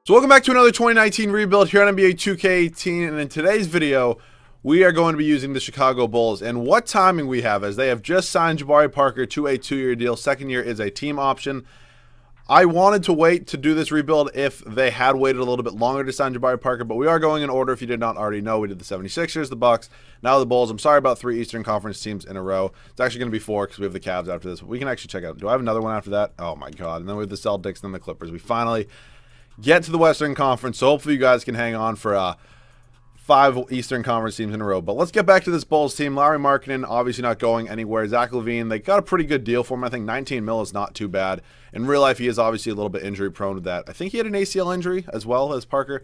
So welcome back to another 2019 rebuild here on NBA 2K18, and in today's video, we are going to be using the Chicago Bulls. And what timing we have, as they have just signed Jabari Parker to a 2-year deal. Second year is a team option. I wanted to wait to do this rebuild if they had waited a little bit longer to sign Jabari Parker, but we are going in order. If you did not already know, we did the 76ers, the Bucks, now the Bulls. I'm sorry about 3 Eastern Conference teams in a row. It's actually going to be 4 because we have the Cavs after this. We can actually check out. Do I have another one after that? Oh my god. And then we have the Celtics and then the Clippers. We finally get to the Western Conference, so hopefully you guys can hang on for 5 Eastern Conference teams in a row. But let's get back to this Bulls team. Larry Markkinen obviously not going anywhere. Zach LaVine, they got a pretty good deal for him. I think 19 mil is not too bad. In real life, he is obviously a little bit injury prone with that. I think he had an ACL injury as well as Parker.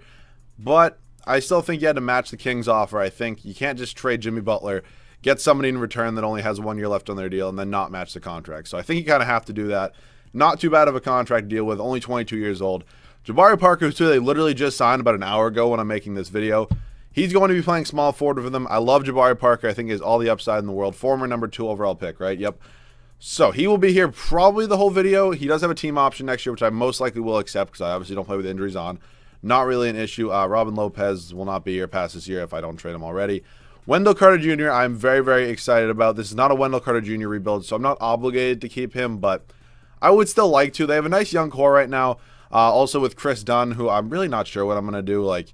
But I still think you had to match the Kings offer. I think you can't just trade Jimmy Butler, get somebody in return that only has 1 year left on their deal, and then not match the contract. So I think you kind of have to do that. Not too bad of a contract to deal with, only 22 years old. Jabari Parker, who they literally just signed about an hour ago when I'm making this video, he's going to be playing small forward for them. I love Jabari Parker. I think he has all the upside in the world. Former number 2 overall pick, right? Yep. So he will be here probably the whole video. He does have a team option next year, which I most likely will accept because I obviously don't play with injuries on. Not really an issue. Robin Lopez will not be here past this year if I don't trade him already. Wendell Carter Jr., I'm very, very excited about. This is not a Wendell Carter Jr. rebuild, so I'm not obligated to keep him, but I would still like to. They have a nice young core right now. Also with Chris Dunn, who I'm really not sure what I'm going to do. Like,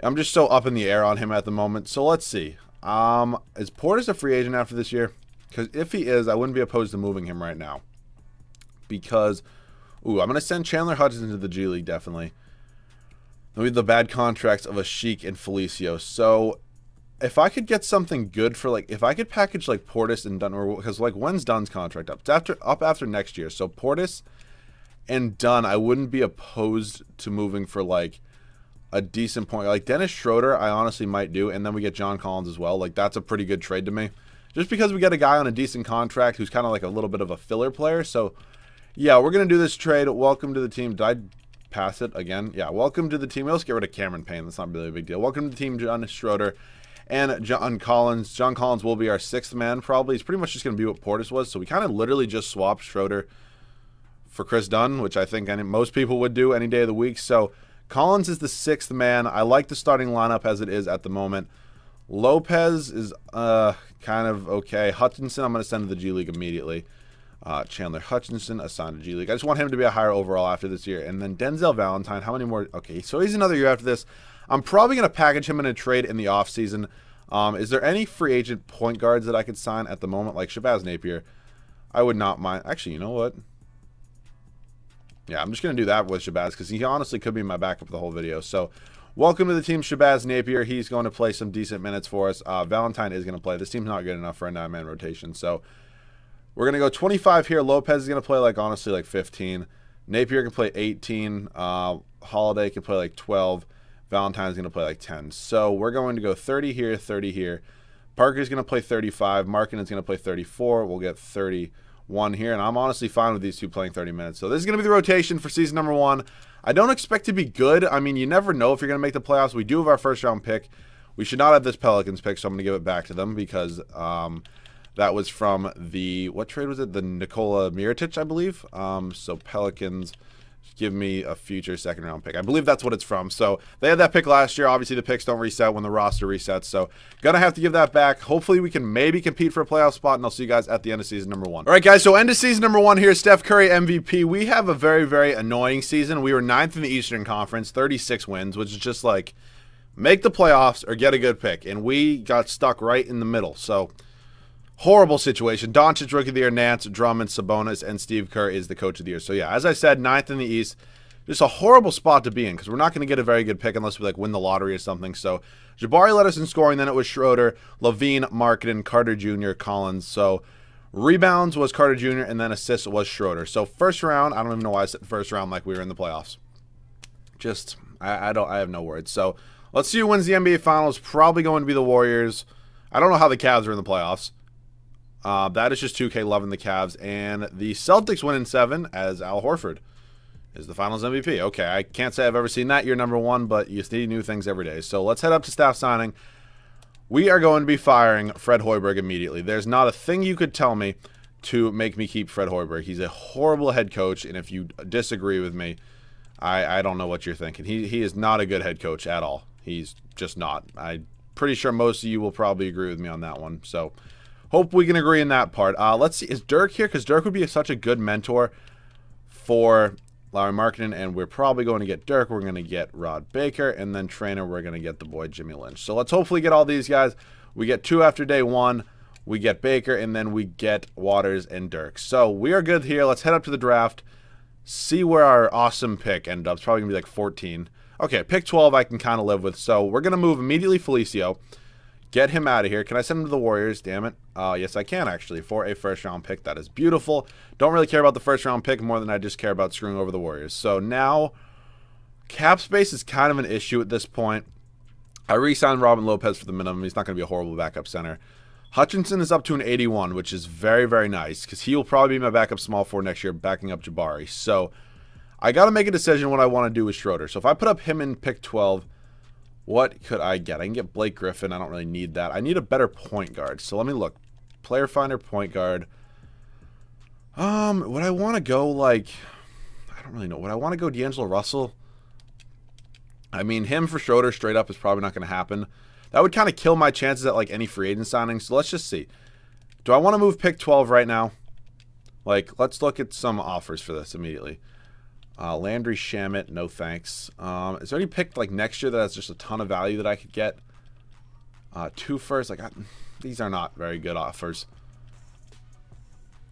I'm just so up in the air on him at the moment. So let's see. Is Portis a free agent after this year? Because if he is, I wouldn't be opposed to moving him right now. Because, I'm going to send Chandler Hutchison to the G League, definitely. Then we have the bad contracts of Ashik and Felicio. So if I could get something good for, like, if I could package, like, Portis and Dunn, because, like, when's Dunn's contract up? It's up after next year. So Portis and Dunn, I wouldn't be opposed to moving for, like, a decent point. Like, Dennis Schroeder, I honestly might do, and then we get John Collins as well. Like, that's a pretty good trade to me. Just because we get a guy on a decent contract who's kind of like a little bit of a filler player. So, yeah, we're going to do this trade. Welcome to the team. Did I pass it again? Yeah, welcome to the team. Let's get rid of Cameron Payne. That's not really a big deal. Welcome to the team, John Schroeder and John Collins. John Collins will be our 6th man, probably. He's pretty much just going to be what Portis was. So we kind of literally just swapped Schroeder for Chris Dunn, which I think most people would do any day of the week. So Collins is the 6th man. I like the starting lineup as it is at the moment. Lopez is kind of okay. Hutchinson, I'm going to send to the G League immediately. Chandler Hutchinson assigned to G League. I just want him to be a higher overall after this year. And then Denzel Valentine, how many more? Okay, so he's another year after this. I'm probably going to package him in a trade in the offseason. Is there any free agent point guards that I could sign at the moment? Like Shabazz Napier. I would not mind. Actually, you know what? Yeah, I'm just going to do that with Shabazz because he honestly could be my backup the whole video. So, welcome to the team, Shabazz Napier. He's going to play some decent minutes for us. Valentine is going to play. This team's not good enough for a 9-man rotation. So, we're going to go 25 here. Lopez is going to play, like, honestly, like 15. Napier can play 18. Holiday can play, like, 12. Valentine's going to play, like, 10. So, we're going to go 30 here, 30 here. Parker's going to play 35. Markkinen's going to play 34. We'll get 31 here. And I'm honestly fine with these two playing 30 minutes. So, this is going to be the rotation for season number 1. I don't expect to be good. I mean, you never know if you're going to make the playoffs. We do have our first-round pick. We should not have this Pelicans pick, so I'm going to give it back to them because that was from the, what trade was it? The Nikola Mirotic, I believe. So Pelicans give me a future second-round pick. I believe that's what it's from. So they had that pick last year. Obviously, the picks don't reset when the roster resets. So going to have to give that back. Hopefully, we can maybe compete for a playoff spot, and I'll see you guys at the end of season number 1. All right, guys, so end of season number 1 here. Steph Curry MVP. We have a very, very annoying season. We were 9th in the Eastern Conference, 36 wins, which is just like make the playoffs or get a good pick. And we got stuck right in the middle. So horrible situation. Doncic, Rookie of the Year, Nance, Drummond, Sabonis, and Steve Kerr is the Coach of the Year. So, yeah, as I said, 9th in the East. Just a horrible spot to be in because we're not going to get a very good pick unless we, like, win the lottery or something. So, Jabari led us in scoring. Then it was Schroeder, LaVine, Markkinen, Carter Jr., Collins. So, rebounds was Carter Jr., and then assists was Schroeder. So, first round, I don't even know why I said first round like we were in the playoffs. Just, I have no words. So, let's see who wins the NBA Finals. Probably going to be the Warriors. I don't know how the Cavs are in the playoffs. That is just 2K loving the Cavs. And the Celtics win in 7 as Al Horford is the Finals MVP. Okay, I can't say I've ever seen that year number 1, but you see new things every day. So let's head up to staff signing. We are going to be firing Fred Hoiberg immediately. There's not a thing you could tell me to make me keep Fred Hoiberg. He's a horrible head coach, and if you disagree with me, I don't know what you're thinking. He is not a good head coach at all. He's just not. I'm pretty sure most of you will probably agree with me on that one. So hope we can agree in that part. Let's see. Is Dirk here? Because Dirk would be such a good mentor for Lauri Markkanen, and we're probably going to get Dirk. We're going to get Rod Baker, and then trainer, we're going to get the boy Jimmy Lynch. So let's hopefully get all these guys. We get 2 after day 1. We get Baker, and then we get Waters and Dirk. So we are good here. Let's head up to the draft. See where our awesome pick ended up. It's probably going to be like 14. Okay, pick 12 I can kind of live with. So we're going to move immediately Felicio. Get him out of here. Can I send him to the Warriors? Damn it. Yes, I can, actually, for a first-round pick. That is beautiful. Don't really care about the first-round pick more than I just care about screwing over the Warriors. So now, cap space is kind of an issue at this point. I re-signed Robin Lopez for the minimum. He's not going to be a horrible backup center. Hutchinson is up to an 81, which is very, very nice, because he will probably be my backup small forward next year, backing up Jabari. So I got to make a decision what I want to do with Schroeder. So if I put up him in pick 12, what could I get? I can get Blake Griffin. I don't really need that. I need a better point guard. So let me look. Player finder, point guard. Would I want to go like... I don't really know. Would I want to go D'Angelo Russell? I mean, him for Schroeder straight up is probably not going to happen. That would kind of kill my chances at like any free agent signing. So let's just see. Do I want to move pick 12 right now? Like, let's look at some offers for this immediately. Landry Shamet, no thanks. Is there any pick like next year that has just a ton of value that I could get? 2 firsts. Like, these are not very good offers.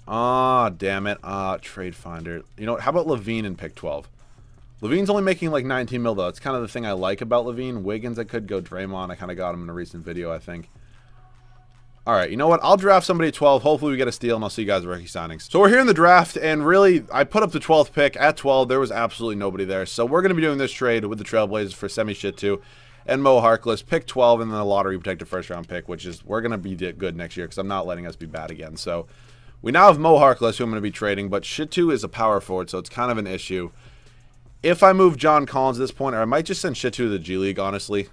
Damn it. Trade finder. You know what? How about Levine in pick 12? Levine's only making like 19 mil though. That's kind of the thing I like about Levine. Wiggins, I could go Draymond. I kind of got him in a recent video, I think. All right, you know what? I'll draft somebody at 12. Hopefully we get a steal, and I'll see you guys at rookie signings. So we're here in the draft, and really, I put up the 12th pick. At 12, there was absolutely nobody there. So we're going to be doing this trade with the Trailblazers for Semi Shittu and Mo Harkless. Pick 12, and then a lottery protected first-round pick, which is, we're going to be good next year because I'm not letting us be bad again. So we now have Mo Harkless, who I'm going to be trading, but Shittu is a power forward, so it's kind of an issue. If I move John Collins at this point, or I might just send Shittu to the G League, honestly,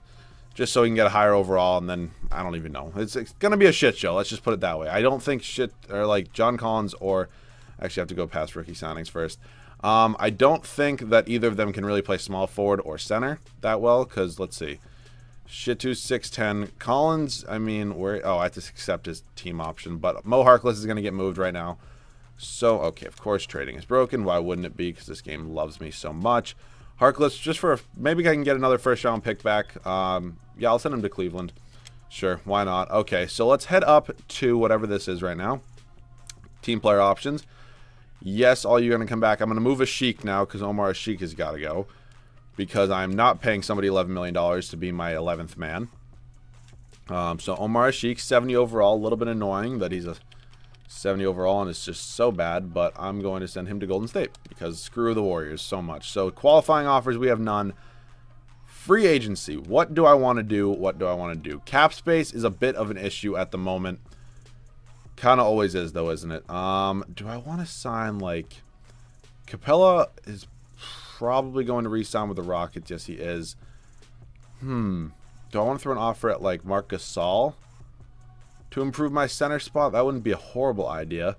just so he can get a higher overall, and then I don't even know. It's going to be a shit show. Let's just put it that way. I don't think like John Collins or actually I have to go past rookie signings first. I don't think that either of them can really play small forward or center that well, because let's see. Shittu 6'10". Collins, I mean, I have to accept his team option, but Mo Harkless is going to get moved right now. So, okay, of course, trading is broken. Why wouldn't it be? Because this game loves me so much. Harkless, just for maybe I can get another first-round pick back. Yeah, I'll send him to Cleveland. Sure, why not? Okay, so let's head up to whatever this is right now. Team player options. Yes, all you're going to come back. I'm going to move Ashik now because Omar Ashik has got to go. Because I'm not paying somebody $11 million to be my 11th man. So Omar Ashik, 70 overall. A little bit annoying that he's a 70 overall and it's just so bad, but I'm going to send him to Golden State because screw the Warriors so much. So qualifying offers, we have none. Free agency, what do I want to do? What do I want to do? Cap space is a bit of an issue at the moment. Kind of always is though, isn't it? Do I want to sign like Capella is probably going to re-sign with the Rockets. Yes, he is. Do I want to throw an offer at like Marc Gasol to improve my center spot? That wouldn't be a horrible idea.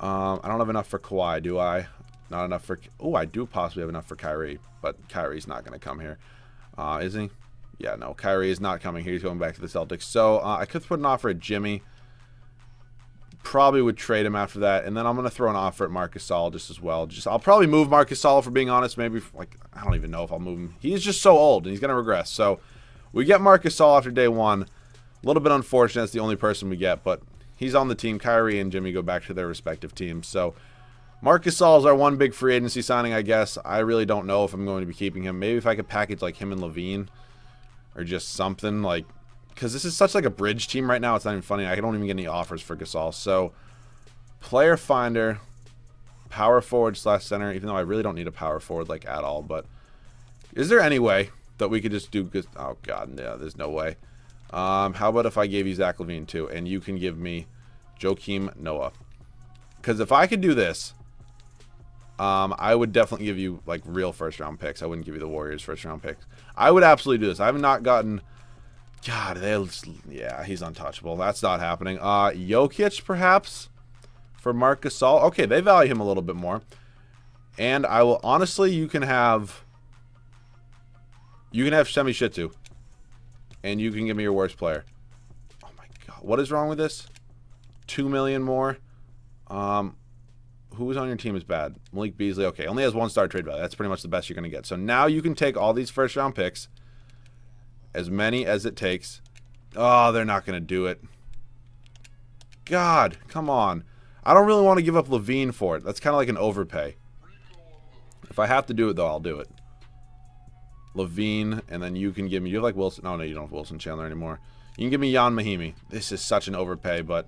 I don't have enough for Kawhi, do I? Not enough for... Oh, I do possibly have enough for Kyrie, but Kyrie's not going to come here. Is he? Yeah, no, Kyrie is not coming here. He's going back to the Celtics. So I could put an offer at Jimmy. Probably would trade him after that. And then I'm going to throw an offer at Marc Gasol just as well. I'll probably move Marc Gasol, for being honest. Maybe, like, I don't even know if I'll move him. He's just so old, and he's going to regress. So we get Marc Gasol after day 1. A little bit unfortunate. It's the only person we get, but he's on the team. Kyrie and Jimmy go back to their respective teams. So Marc Gasol is our one big free agency signing, I guess. I really don't know if I'm going to be keeping him. Maybe if I could package like him and Levine or just something like, because this is such like a bridge team right now. It's not even funny. I don't even get any offers for Gasol. So player finder, power forward / center, even though I really don't need a power forward like at all. But is there any way that we could just do, oh God, yeah, there's no way. How about if I gave you Zach LaVine too, and you can give me Joakim Noah? Because if I could do this, I would definitely give you like real first-round picks. I wouldn't give you the Warriors first-round picks. I would absolutely do this. I have not gotten... God, yeah, he's untouchable. That's not happening. Jokic, perhaps, for Marc Gasol. Okay, they value him a little bit more. And I will honestly, you can have Semi Shittu. And you can give me your worst player. Oh my god. What is wrong with this? 2 million more. Who's on your team is bad? Malik Beasley. Okay, only has 1-star trade value. That's pretty much the best you're going to get. So now you can take all these first round picks. As many as it takes. Oh, they're not going to do it. God, come on. I don't really want to give up Levine for it. That's kind of like an overpay. If I have to do it, though, I'll do it. Levine, and then you can give me... You have like Wilson... No, you don't have Wilson Chandler anymore. You can give me Jan Mahimi. This is such an overpay, but...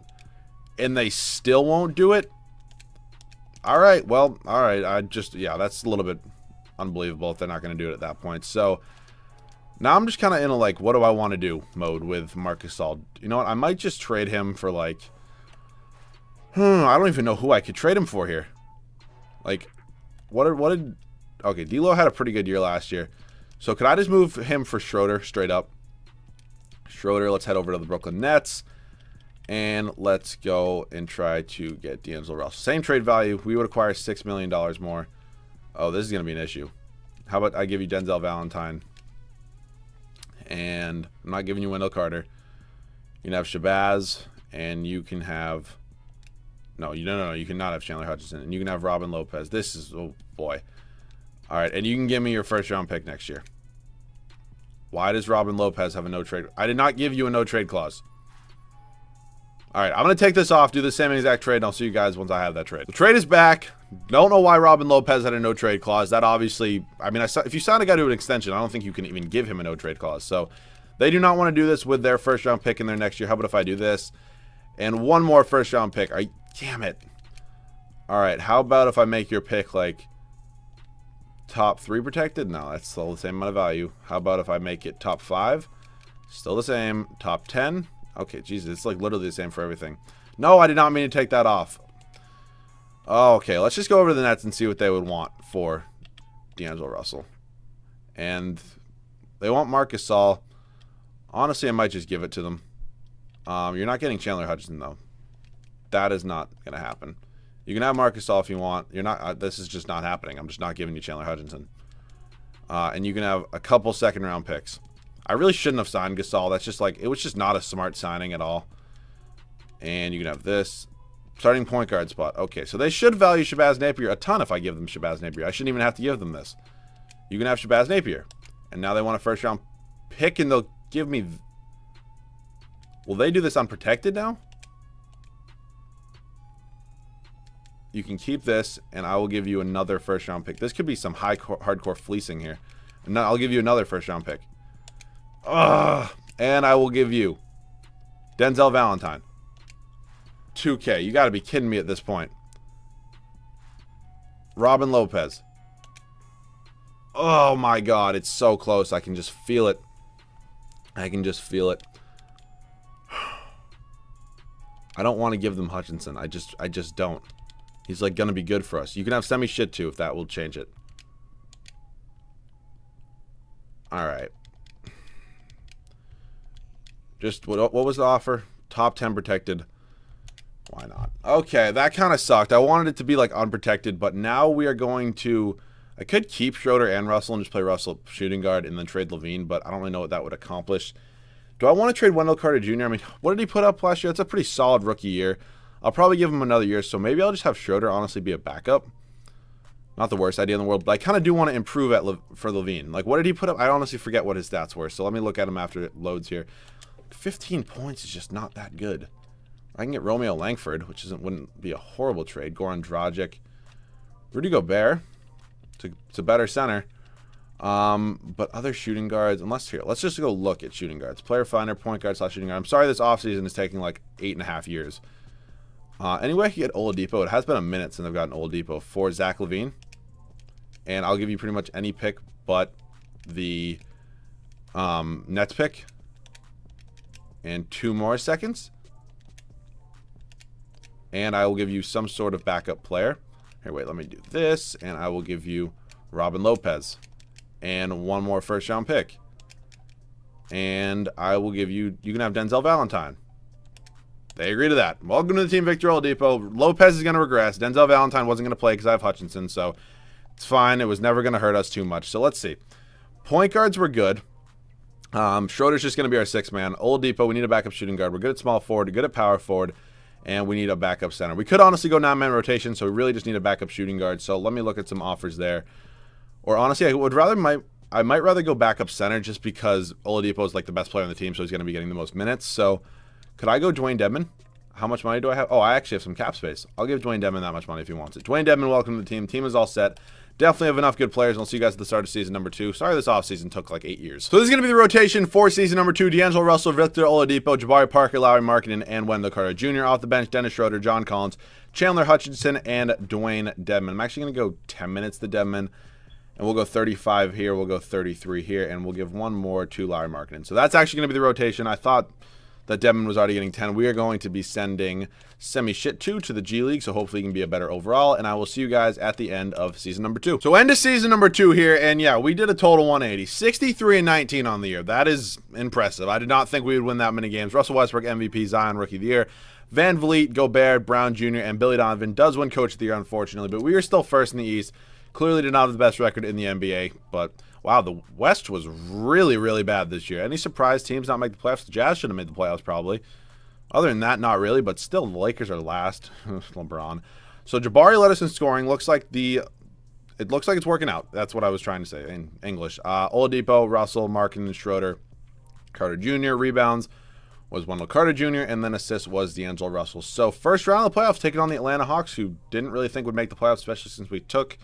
And they still won't do it? Alright, well, alright. Yeah, that's a little bit unbelievable if they're not going to do it at that point. So... Now I'm just kind of in a, like, what do I want to do mode with Marc Gasol. You know what? I might just trade him for, like... I don't even know who I could trade him for here. Like, what did... Okay, D'Lo had a pretty good year last year. So could I just move him for Schroeder straight up? Schroeder, let's head over to the Brooklyn Nets. And let's go and try to get D'Angelo Russell. Same trade value. We would acquire $6 million more. Oh, this is going to be an issue. How about I give you Denzel Valentine? And I'm not giving you Wendell Carter. You can have Shabazz, and you can have... No, you cannot have Chandler Hutchinson. And you can have Robin Lopez. This is... Oh, boy. All right, and you can give me your first-round pick next year. Why does Robin Lopez have a no-trade? I did not give you a no-trade clause. All right, I'm going to take this off, do the same exact trade, and I'll see you guys once I have that trade. The trade is back. Don't know why Robin Lopez had a no-trade clause. That obviously, I mean, if you sign a guy to an extension, I don't think you can even give him a no-trade clause. So they do not want to do this with their first-round pick in their next year. How about if I do this? And one more first-round pick. Damn it. All right, how about if I make your pick, like, top 3 protected? No, that's still the same amount of value. How about if I make it top 5? Still the same. Top 10? Okay, Jesus, it's like literally the same for everything. No, I did not mean to take that off. Oh, okay, let's just go over to the Nets and see what they would want for D'Angelo Russell. And they want Marc Gasol. Honestly, I might just give it to them. You're not getting Chandler Hutchinson, though. That is not going to happen. You can have Marc Gasol if you want. You're not. This is just not happening. I'm just not giving you Chandler Hutchinson. And you can have a couple second-round picks. I really shouldn't have signed Gasol. That's just like, it was just not a smart signing at all. And you can have this. Starting point guard spot. Okay, so they should value Shabazz Napier a ton if I give them Shabazz Napier. I shouldn't even have to give them this. You can have Shabazz Napier. And now they want a first-round pick, and they'll give me... Will they do this unprotected now? You can keep this, and I will give you another first-round pick. This could be some hardcore fleecing here. And I'll give you another first-round pick. Ugh. And I will give you Denzel Valentine. 2K. You got to be kidding me at this point. Robin Lopez. Oh my god, it's so close. I can just feel it. I can just feel it. I don't want to give them Hutchinson. I just don't. He's like going to be good for us. You can have Semi Shittu if that will change it. All right. Just what was the offer? Top 10 protected. Why not? Okay, that kind of sucked. I wanted it to be like unprotected, but now we are going to... I could keep Schroeder and Russell and just play Russell shooting guard and then trade Levine, but I don't really know what that would accomplish. Do I want to trade Wendell Carter Jr.? I mean, what did he put up last year? That's a pretty solid rookie year. I'll probably give him another year, so maybe I'll just have Schroeder honestly be a backup. Not the worst idea in the world, but I kind of do want to improve for Levine. Like, what did he put up? I honestly forget what his stats were, so let me look at him after it loads here. 15 points is just not that good. I can get Romeo Langford, which wouldn't be a horrible trade. Goran Dragic. Rudy Gobert. It's a better center. But other shooting guards, unless here, let's just go look at shooting guards. Player finder, point guard / shooting guard. I'm sorry this offseason is taking like 8.5 years. Anyway, I can get Oladipo. It has been a minute since I've gotten Oladipo for Zach LaVine. And I'll give you pretty much any pick but the Nets pick. And 2 more seconds. And I will give you some sort of backup player. Here, wait, let me do this. And I will give you Robin Lopez. And 1 more first-round pick. And I will give you... You can have Denzel Valentine. They agree to that. Welcome to the team, Victor Oladipo. Lopez is going to regress. Denzel Valentine wasn't going to play because I have Hutchinson. So It's fine. It was never going to hurt us too much. So let's see. Point guards were good. Schroeder's just going to be our sixth man. Oladipo, we need a backup shooting guard. We're good at small forward, good at power forward, and we need a backup center. We could honestly go 9-man rotation, so we really just need a backup shooting guard. So let me look at some offers there. Or honestly, I might rather go backup center just because Oladipo is like the best player on the team, so he's going to be getting the most minutes. So could I go Dwayne Dedmon? How much money do I have? Oh, I actually have some cap space. I'll give Dwayne Dedmon that much money if he wants it. Dwayne Dedmon, welcome to the team. Team is all set. Definitely have enough good players, and I'll see you guys at the start of season number 2. Sorry this offseason took like 8 years. So this is going to be the rotation for season number 2. D'Angelo Russell, Victor Oladipo, Jabari Parker, Lauri Markkanen, and Wendell Carter Jr. Off the bench, Dennis Schroeder, John Collins, Chandler Hutchinson, and Dwayne Dedmon. I'm actually going to go 10 minutes to Dedmon, and we'll go 35 here. We'll go 33 here, and we'll give one more to Lauri Markkanen. So that's actually going to be the rotation. I thought that Dedmon was already getting 10. We are going to be sending Semi Shit 2 to the G League, so hopefully he can be a better overall, and I will see you guys at the end of season number 2. So end of season number 2 here, and yeah, we did a total 180. 63-19 on the year. That is impressive. I did not think we would win that many games. Russell Westbrook, MVP, Zion, Rookie of the Year. Van Vliet, Gobert, Brown Jr., and Billy Donovan does win Coach of the Year, unfortunately, but we are still first in the East. Clearly did not have the best record in the NBA, but wow, the West was really, really bad this year. Any surprise teams not make the playoffs? The Jazz should have made the playoffs probably. Other than that, not really, but still the Lakers are last. LeBron. So Jabari led us in scoring. It looks like it's working out. That's what I was trying to say in English. Oladipo, Russell, Markkanen, Schroeder, Carter Jr. Rebounds was Wendell Carter Jr., and then assists was D'Angelo Russell. So first round of the playoffs, taking on the Atlanta Hawks, who didn't really think would make the playoffs, especially since we took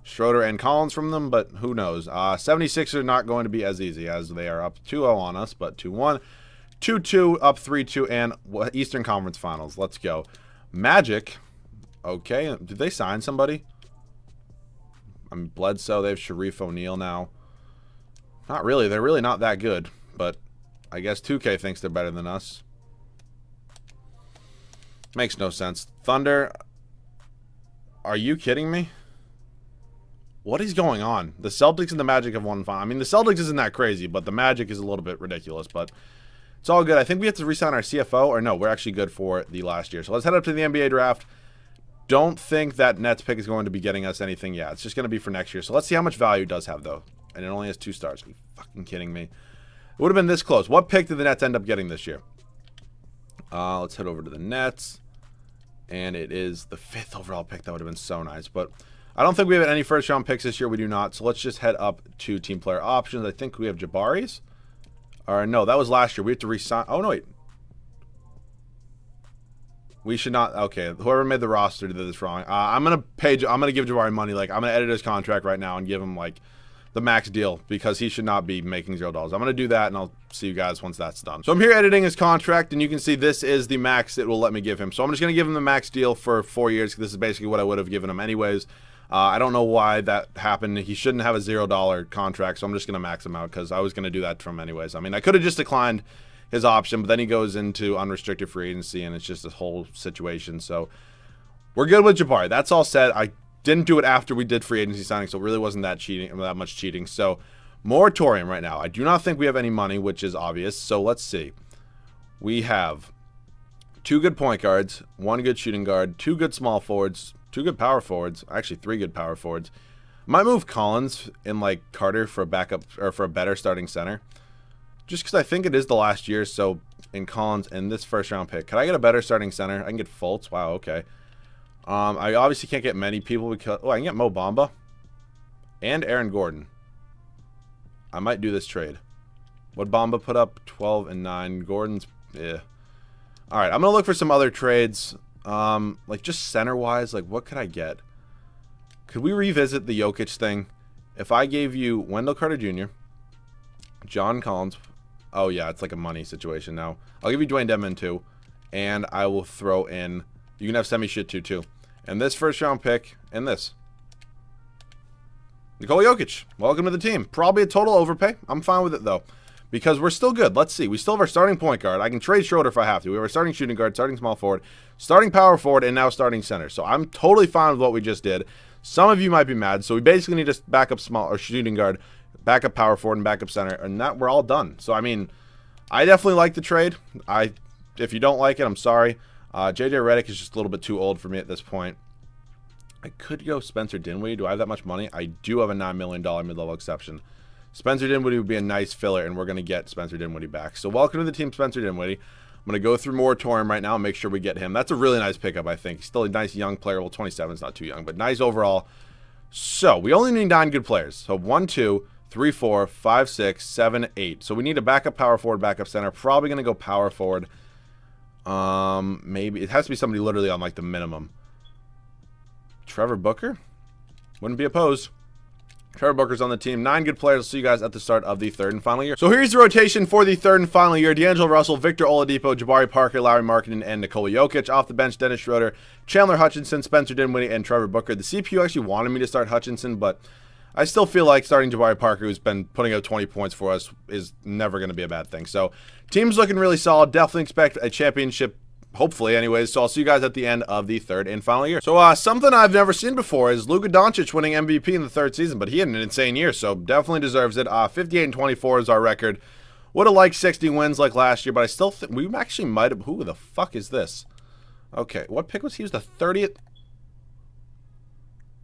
Schroeder and Collins from them, but who knows. 76ers are not going to be as easy as they are up 2-0 on us, but 2-1. 2-2, up 3-2, and Eastern Conference Finals. Let's go. Magic. Okay, did they sign somebody? I mean, Bledsoe, they have Sharif O'Neal now. Not really. They're really not that good, but I guess 2K thinks they're better than us. Makes no sense. Thunder. Are you kidding me? What is going on? The Celtics and the Magic have won. I mean, the Celtics isn't that crazy, but the Magic is a little bit ridiculous. But it's all good. I think we have to re-sign our CFO. Or no, we're actually good for the last year. So let's head up to the NBA draft. Don't think that Nets pick is going to be getting us anything yet. It's just going to be for next year. So let's see how much value it does have, though. And it only has 2 stars. Are you fucking kidding me? It would have been this close. What pick did the Nets end up getting this year? Let's head over to the Nets. And it is the 5th overall pick. That would have been so nice. But I don't think we have any first-round picks this year. We do not. So let's just head up to team player options. I think we have Jabari's. Or no, that was last year. We have to re-sign. Oh, no, wait. We should not. Okay, whoever made the roster did this wrong. I'm gonna give Jabari money. Like, I'm gonna edit his contract right now and give him like the max deal because he should not be making $0. I'm gonna do that, and I'll see you guys once that's done. So I'm here editing his contract, and you can see this is the max it will let me give him. So I'm just gonna give him the max deal for 4 years. This is basically what I would have given him anyways. I don't know why that happened. He shouldn't have a $0 contract, so I'm just gonna max him out because I was gonna do that to him anyways. I mean, I could have just declined his option, but then he goes into unrestricted free agency, and it's just a whole situation. So we're good with Jabari. That's all said. I didn't do it after we did free agency signing, so it really wasn't that much cheating. So moratorium right now. I do not think we have any money, which is obvious. So let's see. We have 2 good point guards, 1 good shooting guard, 2 good small forwards, 2 good power forwards. Actually, 3 good power forwards. Might move Collins and like Carter for a backup or for a better starting center. Just because I think it is the last year, so in Collins and this first-round pick. Could I get a better starting center? I can get Fultz. Wow, okay. I obviously can't get many people because... Oh, I can get Mo Bamba and Aaron Gordon. I might do this trade. What Bamba put up? 12 and 9. Gordon's... Yeah. All right, I'm going to look for some other trades. Like, just center-wise, like, what could I get? Could we revisit the Jokic thing? If I gave you Wendell Carter Jr., John Collins... Oh, yeah, it's like a money situation now. I'll give you Dwayne Dedmon, too. And I will throw in... You can have Semi Shit too. And this first-round pick, and this. Nikola Jokic, welcome to the team. Probably a total overpay. I'm fine with it, though. Because we're still good. Let's see. We still have our starting point guard. I can trade Schroeder if I have to. We have our starting shooting guard, starting small forward, starting power forward, and now starting center. So I'm totally fine with what we just did. Some of you might be mad. So we basically need a backup small or shooting guard, backup power forward, and backup center. And that we're all done. So, I mean, I definitely like the trade. If you don't like it, I'm sorry. JJ Redick is just a little bit too old for me at this point. I could go Spencer Dinwiddie. Do I have that much money? I do have a $9 million mid-level exception. Spencer Dinwiddie would be a nice filler, and we're going to get Spencer Dinwiddie back. So welcome to the team, Spencer Dinwiddie. I'm going to go through moratorium right now and make sure we get him. That's a really nice pickup, I think. Still a nice young player. Well, 27 is not too young, but nice overall. So we only need 9 good players. So 1, 2, 3, 4, 5, 6, 7, 8. So we need a backup power forward, backup center. Probably going to go power forward. Maybe it has to be somebody literally on like the minimum. Trevor Booker? Wouldn't be opposed. Trevor Booker's on the team. 9 good players. I'll see you guys at the start of the 3rd and final year. So here's the rotation for the 3rd and final year. D'Angelo Russell, Victor Oladipo, Jabari Parker, Lauri Markkanen, and Nikola Jokic. Off the bench, Dennis Schroeder, Chandler Hutchinson, Spencer Dinwiddie, and Trevor Booker. The CPU actually wanted me to start Hutchinson, but I still feel like starting Jabari Parker, who's been putting up 20 points for us, is never going to be a bad thing. So team's looking really solid. Definitely expect a championship, hopefully anyways. So I'll see you guys at the end of the 3rd and final year. So something I've never seen before is Luka Doncic winning MVP in the 3rd season, but he had an insane year, so definitely deserves it. 58-24 is our record. Would have liked 60 wins like last year, but I still think we actually might have. Who the fuck is this? Okay, what pick was he? He was the 30th.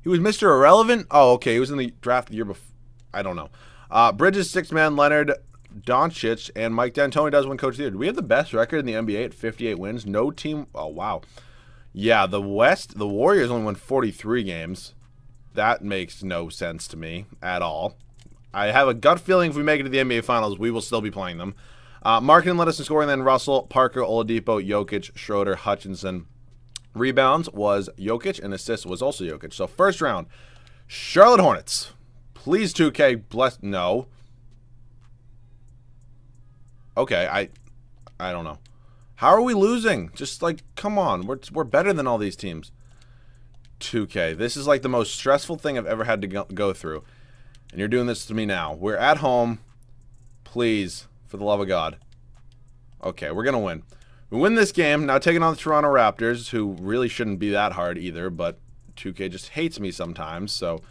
He was Mr. Irrelevant? Oh, okay, he was in the draft the year before. I don't know. Bridges, 6-man, Leonard, Doncic, and Mike D'Antoni does win Coach of the Year. Do we have the best record in the NBA at 58 wins? No team. Oh, wow. Yeah, the West, the Warriors only won 43 games. That makes no sense to me at all. I have a gut feeling if we make it to the NBA Finals, we will still be playing them. Markkanen led us in scoring, then Russell, Parker, Oladipo, Jokic, Schroeder, Hutchinson. Rebounds was Jokic, and assists was also Jokic. So first round, Charlotte Hornets. Please 2K, bless. No. Okay, I don't know. How are we losing? Just like, come on. We're better than all these teams. 2K. This is like the most stressful thing I've ever had to go through. And you're doing this to me now. We're at home. Please, for the love of God. Okay, we're going to win. We win this game. Now taking on the Toronto Raptors, who really shouldn't be that hard either, but 2K just hates me sometimes. So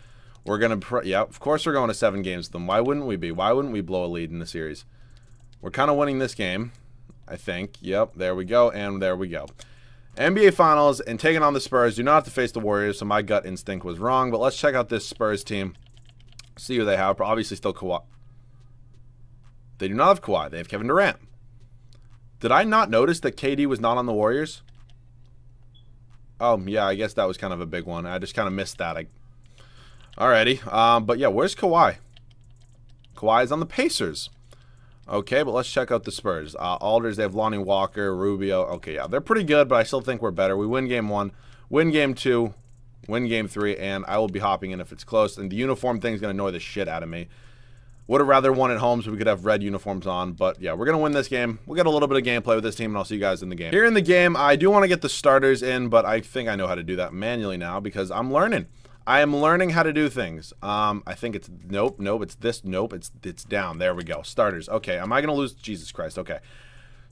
we're going to, yeah, of course we're going to 7 games with them. Why wouldn't we be? Why wouldn't we blow a lead in the series? We're kind of winning this game, I think. Yep, there we go, and there we go. NBA Finals and taking on the Spurs. Do not have to face the Warriors, so my gut instinct was wrong. But let's check out this Spurs team. See who they have. Obviously still Kawhi. They do not have Kawhi. They have Kevin Durant. Did I not notice that KD was not on the Warriors? Oh, yeah, I guess that was kind of a big one. I just kind of missed that. Alrighty. But yeah, where's Kawhi? Kawhi is on the Pacers. Okay, but let's check out the Spurs. Alders, they have Lonnie Walker, Rubio. Okay, yeah, they're pretty good, but I still think we're better. We win game 1, win game 2, win game 3, and I will be hopping in if it's close. And the uniform thing is going to annoy the shit out of me. Would have rather won at home so we could have red uniforms on. But yeah, we're going to win this game. We'll get a little bit of gameplay with this team, and I'll see you guys in the game. Here in the game, I do want to get the starters in, but I think I know how to do that manually now because I'm learning. I am learning how to do things. I think it's nope, it's this, nope, it's down. There we go. Starters. Okay, am I going to lose? Jesus Christ. Okay.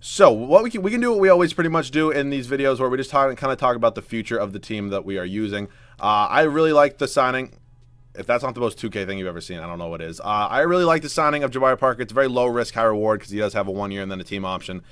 So what we can do what we always pretty much do in these videos where we just kind of talk about the future of the team that we are using. I really like the signing. If that's not the most 2K thing you've ever seen, I don't know what is. I really like the signing of Jabari Parker. It's very low risk, high reward because he does have a 1 year and then a team option.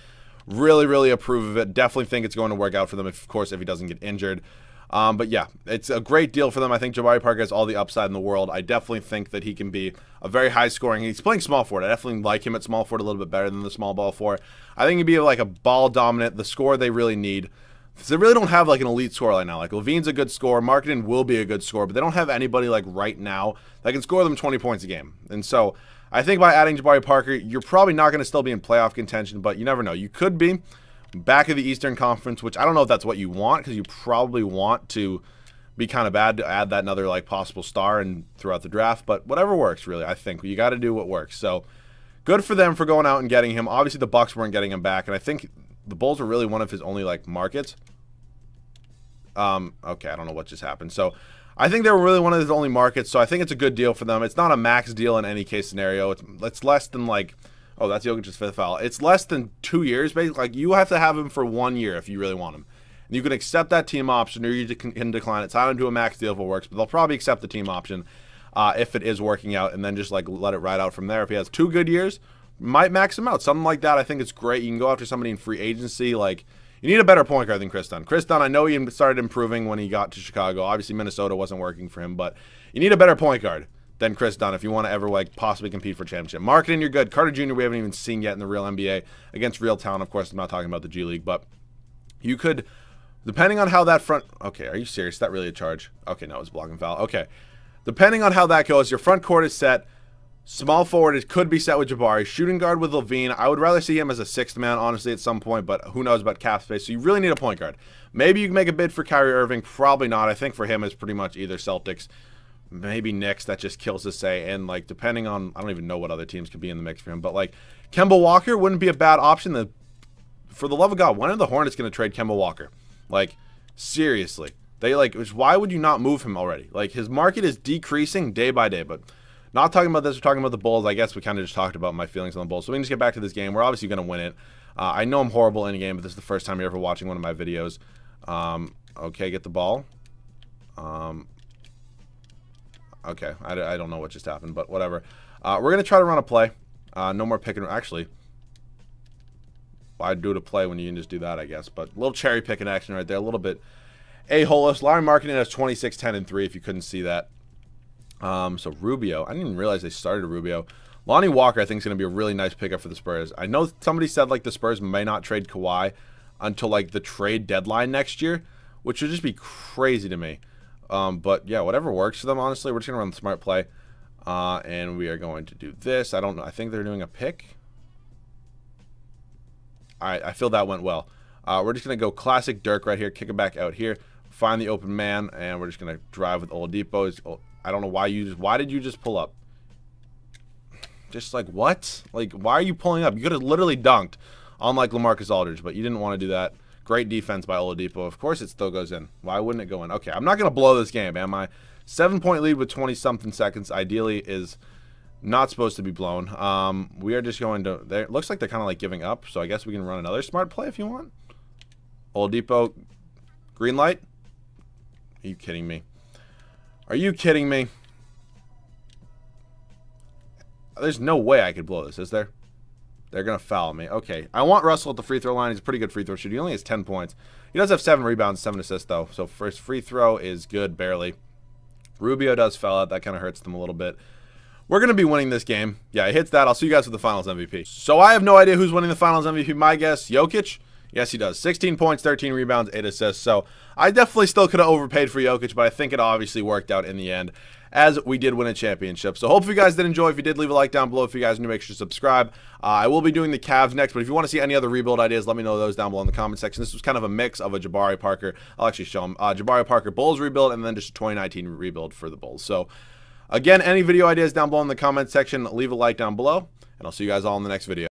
Really, really approve of it. Definitely think it's going to work out for them, of course, if he doesn't get injured. But yeah, it's a great deal for them. I think Jabari Parker has all the upside in the world. I definitely think that he can be a very high scoring. He's playing small forward. I definitely like him at small forward a little bit better than the small ball forward. I think he'd be like a ball dominant, the scorer they really need. Because they really don't have like an elite scorer right now. Like Levine's a good scorer, Markkanen will be a good scorer, but they don't have anybody like right now that can score them 20 points a game. And so I think by adding Jabari Parker, you're probably not going to still be in playoff contention, but you never know. You could be back of the Eastern Conference, which I don't know if that's what you want because you probably want to be kind of bad to add that another like possible star and throughout the draft, but whatever works really. I think you got to do what works. So good for them for going out and getting him. Obviously the Bucks weren't getting him back, and I think the Bulls were really one of his only like markets. Okay, I don't know what just happened. So I think they were really one of his only markets, so I think it's a good deal for them. It's not a max deal in any case scenario. It's less than like, oh, that's Jokic's 5th foul. It's less than 2 years, basically. Like you have to have him for 1 year if you really want him. And you can accept that team option, or you can decline it. Sign him to a max deal if it works, but they'll probably accept the team option if it is working out, and then just like let it ride out from there. If he has 2 good years, might max him out. Something like that, I think it's great. You can go after somebody in free agency, like You need a better point guard than Chris Dunn. Chris Dunn, I know he started improving when he got to Chicago. Obviously, Minnesota wasn't working for him, but you need a better point guard than Chris Dunn if you want to ever like possibly compete for championship. Marketing, you're good. Carter Jr. we haven't even seen yet in the real NBA against real talent. Of course, I'm not talking about the G League, but you could, depending on how that front. Okay, are you serious? Is that really a charge? Okay, no, it's blocking foul. Okay, depending on how that goes, your front court is set. Small forward, it could be set with Jabari. Shooting guard with Levine. I would rather see him as a sixth man, honestly, at some point, but who knows about cap space. So you really need a point guard. Maybe you can make a bid for Kyrie Irving. Probably not. I think for him, it's pretty much either Celtics, maybe Knicks. That just kills to say. And, like, depending on, I don't even know what other teams could be in the mix for him. But, like, Kemba Walker wouldn't be a bad option. For the love of God, when are the Hornets going to trade Kemba Walker? Like, seriously. Why would you not move him already? Like, his market is decreasing day by day, but not talking about this, we're talking about the Bulls. I guess we kind of just talked about my feelings on the Bulls. So we can just get back to this game. We're obviously going to win it. I know I'm horrible in a game, but this is the first time you're ever watching one of my videos. Okay, get the ball. Okay, I don't know what just happened, but whatever. We're going to try to run a play. No more pick and... Actually, why do it a play when you can just do that, I guess. But a little cherry picking action right there. A little bit a-hole-less. Larry Marketing has 26, 10, and 3 if you couldn't see that. So Rubio, I didn't even realize they started Rubio. Lonnie Walker, I think, is going to be a really nice pickup for the Spurs. I know somebody said, like, the Spurs may not trade Kawhi until, like, the trade deadline next year, which would just be crazy to me. But, yeah, whatever works for them, honestly. We're just going to run the smart play. And we are going to do this. I don't know. I think they're doing a pick. All right, I feel that went well. We're just going to go classic Dirk right here, kick it back out here, find the open man, and we're just going to drive with Oladipo. I don't know why why did you just pull up? Just like, what? Like, why are you pulling up? You could have literally dunked on, like, LaMarcus Aldridge, but you didn't want to do that. Great defense by Oladipo. Of course it still goes in. Why wouldn't it go in? Okay, I'm not going to blow this game, am I? 7-point lead with 20-something seconds ideally is not supposed to be blown. We are just going to... It looks like they're kind of, like, giving up, so I guess we can run another smart play if you want. Oladipo, green light? Are you kidding me? Are you kidding me? There's no way I could blow this, is there? They're going to foul me. Okay. I want Russell at the free throw line. He's a pretty good free throw shooter. He only has 10 points. He does have 7 rebounds, 7 assists, though. So first free throw is good, barely. Rubio does foul out. That kind of hurts them a little bit. We're going to be winning this game. Yeah, he hits that. I'll see you guys with the Finals MVP. So I have no idea who's winning the Finals MVP. My guess, Jokic? Yes, he does. 16 points, 13 rebounds, 8 assists. So I definitely still could have overpaid for Jokic, but I think it obviously worked out in the end as we did win a championship. So hopefully you guys did enjoy. If you did, leave a like down below. If you guys are new, make sure to subscribe. I will be doing the Cavs next, but if you want to see any other rebuild ideas, let me know those down below in the comment section. This was kind of a mix of a Jabari Parker. I'll actually show them. Jabari Parker Bulls rebuild and then just a 2019 rebuild for the Bulls. So again, any video ideas down below in the comment section, leave a like down below, and I'll see you guys all in the next video.